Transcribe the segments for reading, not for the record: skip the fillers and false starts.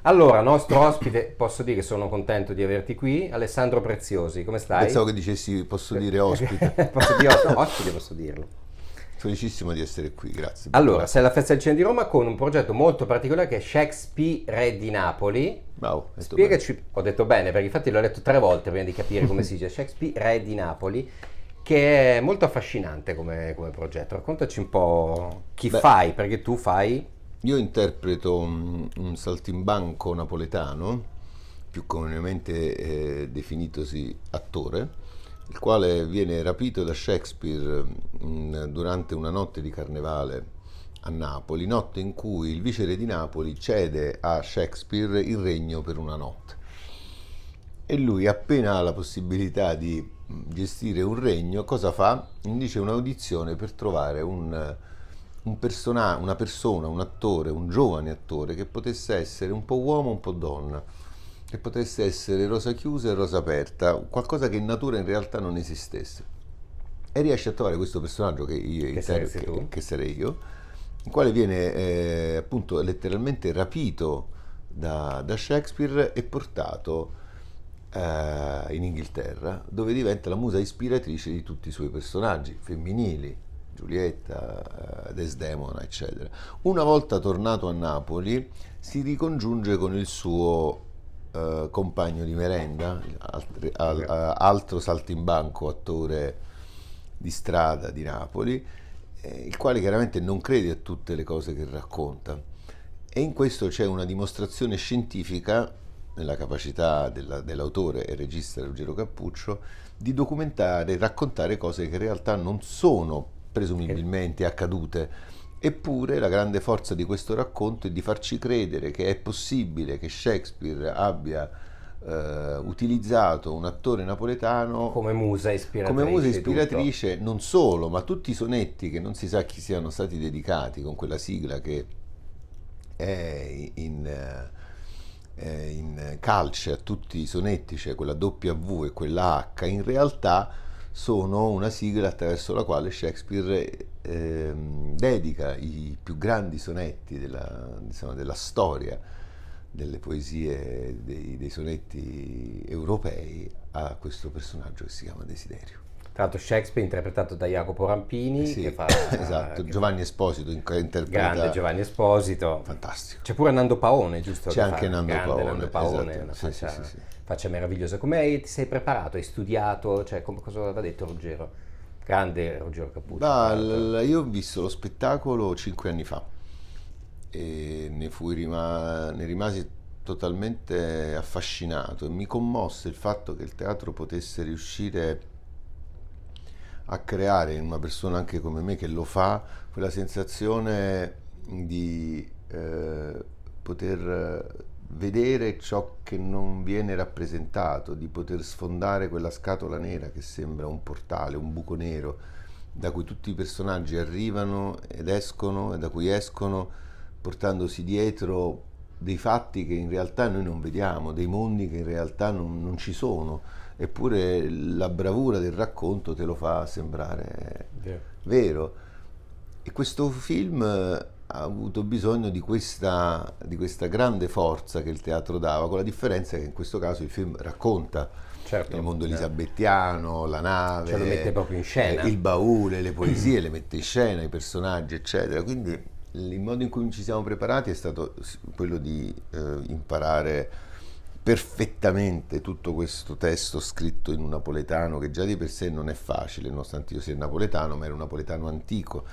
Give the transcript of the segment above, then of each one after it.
Allora, nostro ospite, posso dire che sono contento di averti qui, Alessandro Preziosi, come stai? Pensavo che dicessi posso dire ospite. Posso dire, no, ospite posso dirlo. Felicissimo di essere qui, grazie, ben Allora, sei trovato. alla Festa del Cinema di Roma con un progetto molto particolare che è Shakespeare Re di Napoli. Bravo, hai detto bene. Spiegaci, ho detto bene, perché infatti l'ho letto 3 volte prima di capire come si dice Shakespeare Re di Napoli, che è molto affascinante come progetto. Raccontaci un po' chi Beh, fai, perché tu fai... io interpreto un saltimbanco napoletano, più comunemente definitosi attore, il quale viene rapito da Shakespeare durante una notte di carnevale a Napoli, notte in cui il viceré di Napoli cede a Shakespeare il regno per una notte. E lui, appena ha la possibilità di gestire un regno, cosa fa? Indice un'audizione per trovare una persona, un attore, un giovane attore che potesse essere un po' uomo, un po' donna, che potesse essere rosa chiusa e rosa aperta, qualcosa che in natura in realtà non esistesse. E riesce a trovare questo personaggio Che saresti tu? che sarei io, il quale viene appunto letteralmente rapito da Shakespeare e portato in Inghilterra, dove diventa la musa ispiratrice di tutti i suoi personaggi femminili, Giulietta, Desdemona, eccetera. Una volta tornato a Napoli, si ricongiunge con il suo compagno di merenda, altro saltimbanco, attore di strada di Napoli, il quale chiaramente non crede a tutte le cose che racconta. E in questo c'è una dimostrazione scientifica nella capacità dell'autore e regista Ruggero Cappuccio di documentare e raccontare cose che in realtà non sono presumibilmente accadute. Eppure la grande forza di questo racconto è di farci credere che è possibile che Shakespeare abbia utilizzato un attore napoletano Come musa come musa ispiratrice di tutto. ispiratrice, non solo, ma tutti i sonetti che non si sa chi siano stati dedicati con quella sigla che è in calce a tutti i sonetti, cioè quella W e quella H, in realtà sono una sigla attraverso la quale Shakespeare dedica i più grandi sonetti insomma, della storia delle poesie dei sonetti europei a questo personaggio che si chiama Desiderio. Tra l'altro Shakespeare interpretato da Jacopo Rampini, che Sì, fa, esatto, che fa Giovanni Esposito grande interpreta Giovanni Esposito. fantastico. C'è pure Nando Paone, giusto? C'è Che anche fa Nando grande Nando Paone, Paone, esatto, una sì, sì, sì, faccia, sì. faccia meravigliosa. Come ti sei preparato? Hai studiato? Cioè, cosa aveva detto Ruggero? Grande Ruggero Cappuccio, tra l'altro. Io ho visto lo spettacolo 5 anni fa e ne rimasi totalmente affascinato e mi commosse il fatto che il teatro potesse riuscire a creare in una persona anche come me che lo fa quella sensazione di poter vedere ciò che non viene rappresentato, di poter sfondare quella scatola nera che sembra un portale, un buco nero da cui tutti i personaggi arrivano ed escono e da cui escono portandosi dietro dei fatti che in realtà noi non vediamo, dei mondi che in realtà non ci sono, eppure la bravura del racconto te lo fa sembrare Vero. vero. E questo film ha avuto bisogno di questa grande forza che il teatro dava, con la differenza che in questo caso il film racconta il Certo, mondo elisabettiano, la ce lo mette nave, proprio in scena. il baule, le poesie, le mette in scena, i personaggi, eccetera. Quindi il modo in cui ci siamo preparati è stato quello di imparare perfettamente tutto questo testo scritto in un napoletano che già di per sé non è facile, nonostante io sia napoletano, ma era un napoletano antico,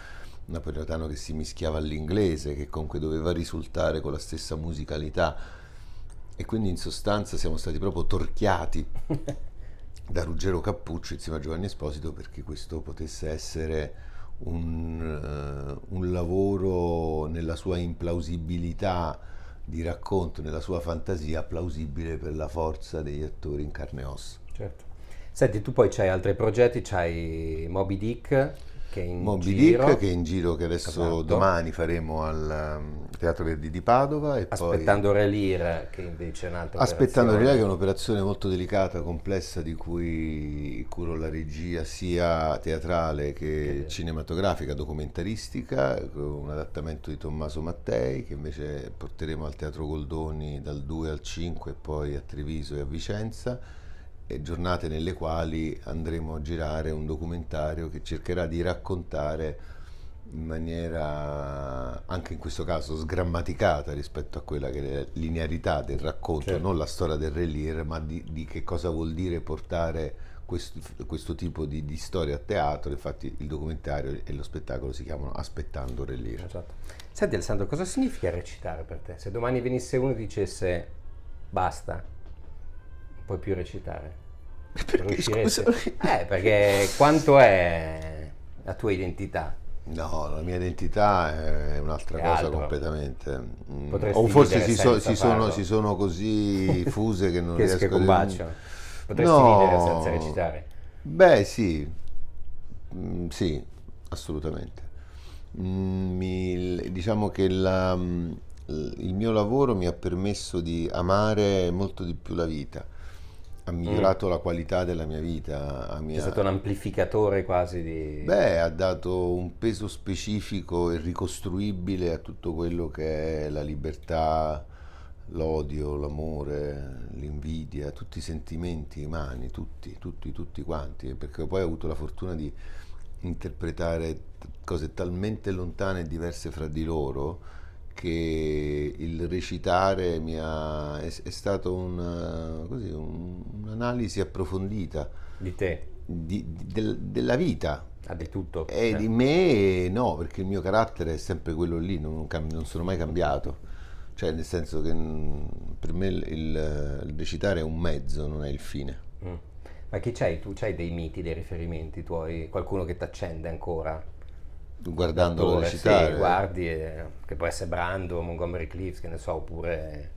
un napoletano che si mischiava all'inglese, che comunque doveva risultare con la stessa musicalità. E quindi in sostanza siamo stati proprio torchiati da Ruggero Cappuccio insieme a Giovanni Esposito perché questo potesse essere un lavoro nella sua implausibilità di racconto, nella sua fantasia, plausibile per la forza degli attori in carne e ossa. Certo. Senti, tu poi c'hai altri progetti, c'hai Moby Dick, che è in Moby giro, Dick che è in giro, che adesso esatto. domani faremo al Teatro Verdi di Padova, e Aspettando poi Relire, che invece è un'altra Aspettando operazione. Relay, che è un'operazione molto delicata, complessa, di cui curo la regia sia teatrale che cinematografica, documentaristica, con un adattamento di Tommaso Mattei, che invece porteremo al Teatro Goldoni dal 2 al 5 e poi a Treviso e a Vicenza, e giornate nelle quali andremo a girare un documentario che cercherà di raccontare in maniera, anche in questo caso, sgrammaticata rispetto a quella che è la linearità del racconto, Certo. non la storia del Relire, ma di che cosa vuol dire portare questo tipo di storia a teatro. Infatti il documentario e lo spettacolo si chiamano Aspettando Relire. Esatto. Senti Alessandro, cosa significa recitare per te? Se domani venisse uno e dicesse basta, non puoi più recitare, Perché, riusciresti? scusa? Perché quanto è la tua identità? No, la mia identità è un'altra È cosa altro. completamente. Potresti O forse vivere senza farlo. si sono così fuse che non Che riesco a... bacio. Potresti vivere senza No, recitare. beh sì. Sì, assolutamente. Diciamo che il mio lavoro mi ha permesso di amare molto di più la vita, ha migliorato la qualità della mia vita, C'è stato un amplificatore quasi di... beh, ha dato un peso specifico e ricostruibile a tutto quello che è la libertà, l'odio, l'amore, l'invidia, tutti i sentimenti umani, tutti quanti, perché poi ho avuto la fortuna di interpretare cose talmente lontane e diverse fra di loro, che il recitare è stato un'analisi approfondita di te. della vita. Ah, di tutto. E di me no, perché il mio carattere è sempre quello lì, non sono mai cambiato. Cioè, nel senso che per me il recitare è un mezzo, non è il fine. Mm. Ma chi c'hai? Tu c'hai dei miti, dei riferimenti tuoi? Qualcuno che ti accende ancora? Guardandolo L'attore, sì, recitare. guardi, che può essere Brando, Montgomery Clift, che ne so, oppure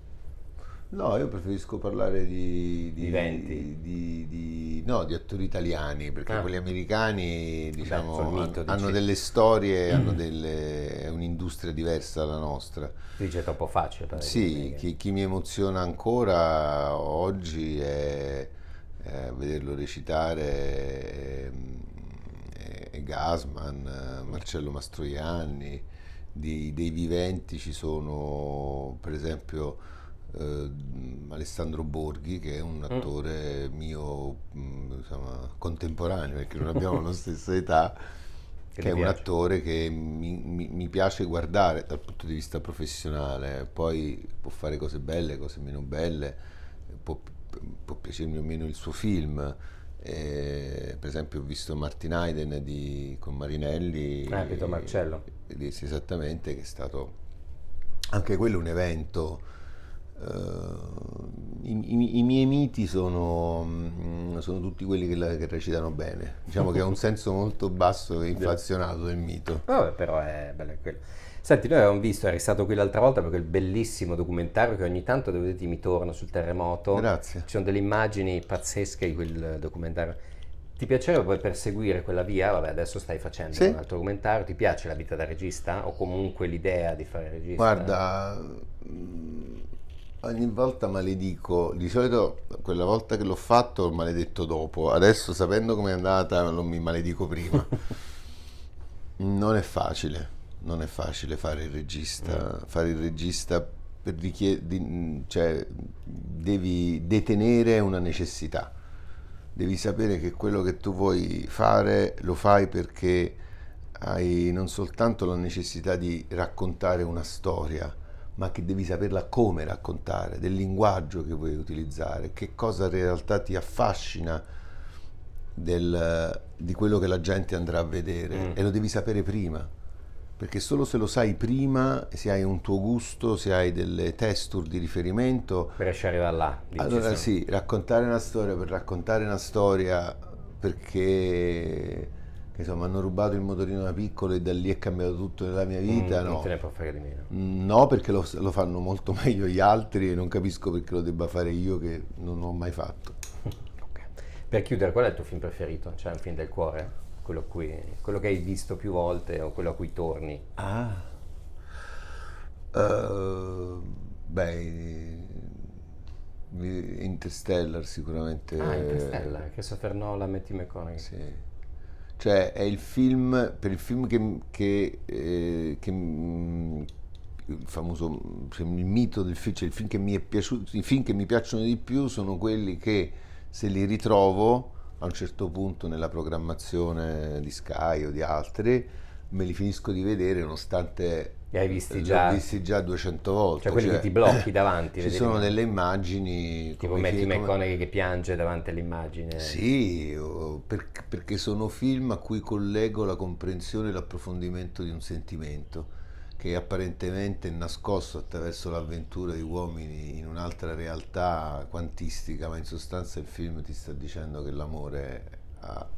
No, io preferisco parlare viventi. no, di attori italiani, perché Ah, quelli americani, beh, sul diciamo, mito, hanno dici. delle storie, è un'industria diversa dalla nostra. Dice troppo facile per Sì, chi mi emoziona ancora oggi è vederlo recitare, è Gassman, Marcello Mastroianni. Dei viventi ci sono per esempio Alessandro Borghi, che è un attore mio, insomma, contemporaneo, perché non abbiamo la stessa età, Che che ti è un piace? attore che mi piace guardare dal punto di vista professionale. Poi può fare cose belle, cose meno belle, può, può piacermi o meno il suo film. Per esempio ho visto Martin Hayden con Marinelli, Pietro Marcello. sì, esattamente, che è stato anche quello un evento. I miei miti sono tutti quelli che recitano bene. Diciamo che ha un senso molto basso e inflazionato del mito. Vabbè, però è bello quello. Senti, noi avevamo visto, eri stato qui l'altra volta per quel bellissimo documentario che ogni tanto, devo dirti, mi torno sul terremoto. Grazie. Ci sono delle immagini pazzesche di quel documentario. Ti piacerebbe poi perseguire quella via? Vabbè, adesso stai facendo Sì, un altro documentario. Ti piace la vita da regista? O comunque l'idea di fare regista? guarda, ogni volta maledico, di solito quella volta che l'ho fatto ho maledetto dopo, adesso sapendo com'è andata non mi maledico prima. Non è facile, non è facile fare il regista cioè devi detenere una necessità, devi sapere che quello che tu vuoi fare lo fai perché hai non soltanto la necessità di raccontare una storia, ma che devi saperla come raccontare, del linguaggio che vuoi utilizzare, che cosa in realtà ti affascina di quello che la gente andrà a vedere, e lo devi sapere prima, perché solo se lo sai prima, se hai un tuo gusto, se hai delle texture di riferimento, Per riuscire ad arrivare là, dici allora sì, raccontare una storia per raccontare una storia, perché che insomma hanno rubato il motorino da piccolo e da lì è cambiato tutto nella mia vita, Non no. te ne può fare di meno. No, perché lo fanno molto meglio gli altri, e non capisco perché lo debba fare io che non ho mai fatto. Ok. Per chiudere, qual è il tuo film preferito? C'è un film del cuore? quello che hai visto più volte o quello a cui torni. Ah, beh, Interstellar Ah, sicuramente, Interstellar, Christopher Nolan, Matthew McConaughey. sì. Cioè è il film, per il film il famoso, cioè, il mito del film, cioè il film che mi è piaciuto, i film che mi piacciono di più sono quelli che se li ritrovo a un certo punto nella programmazione di Sky o di altri, me li finisco di vedere nonostante Li hai visti li ho già? visti già 200 Cioè volte. quelli che ti blocchi davanti, Ci vedi sono delle immagini tipo Matthew McConaughey che piange davanti all'immagine. sì, perché sono film a cui collego la comprensione e l'approfondimento di un sentimento che apparentemente è nascosto attraverso l'avventura di uomini in un'altra realtà quantistica, ma in sostanza il film ti sta dicendo che l'amore ha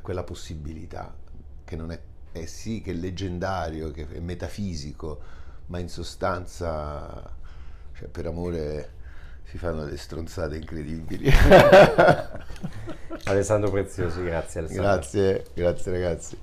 quella possibilità, che non è, è sì che è leggendario, che è metafisico, ma in sostanza, cioè, per amore si fanno delle stronzate incredibili. Alessandro Preziosi, grazie Alessandro. Grazie, grazie ragazzi.